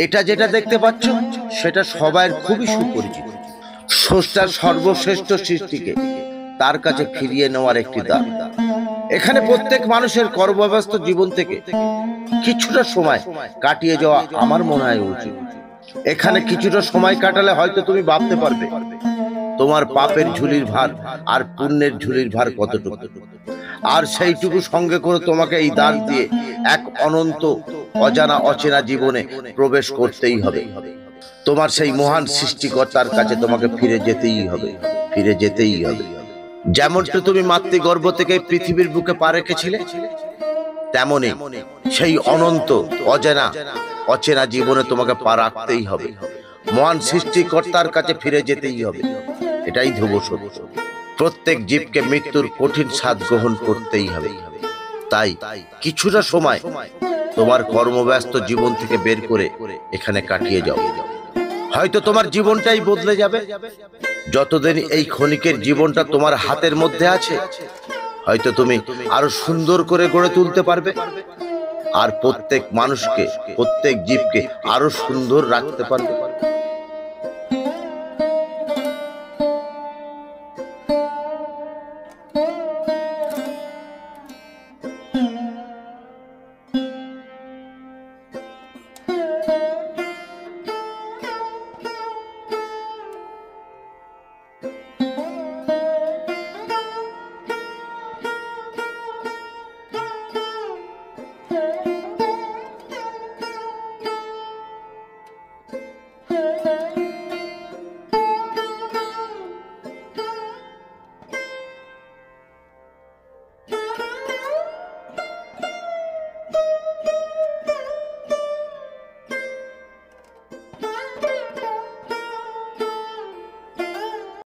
এটা যেটা দেখতে পাচ্ছ সেটা সবার খুবই সুপরিচিত। স্রষ্টার সর্বশ্রেষ্ঠ সৃষ্টিকে তার কাছে ফিরিয়ে নেওয়ার একটি দ্বার। এখানে প্রত্যেক মানুষের কর্মব্যস্ত জীবন থেকে কিছুটা সময় কাটিয়ে যাওয়া আমার মনে হয় উচিত। এখানে কিছুটা সময় কাটালে হয়তো তুমি ভাবতে পারবে তোমার পাপের ঝুলির ভার আর পুণ্যের ঝুলির ভার কতটুকু, আর সেইটুকু সঙ্গে করে তোমাকে এই দ্বার দিয়ে এক অনন্ত অজানা অচেনা জীবনে প্রবেশ করতেই হবে। তোমার সেই মহান সৃষ্টিকর্তার কাছে তোমাকে ফিরে যেতেই হবে, ফিরে যেতেই হবে। যেমনটা তুমি মাতৃগর্ভ থেকে পৃথিবীর বুকে পা রেখেছিলে, তেমনি সেই অনন্ত অজানা অচেনা জীবনে তোমাকে পা রাখতেই হবে। মহান সৃষ্টিকর্তার কাছে ফিরে যেতেই হবে, এটাই ধ্রুব সত্য। প্রত্যেক জীবকে মৃত্যুর কঠিন স্বাদ গ্রহণ করতেই হবে। তাই কিছুটা সময় তোমার কর্মব্যস্ত জীবন থেকে বের করে এখানে কাটিয়ে যাও। হয়তো তোমার জীবনটাই বদলে যাবে। যতদিন এই ক্ষণিকের জীবনটা তোমার হাতের মধ্যে আছে, হয়তো তুমি আরো সুন্দর করে গড়ে তুলতে পারবে, আর প্রত্যেক মানুষকে, প্রত্যেক জীবকে আরো সুন্দর রাখতে পারবে।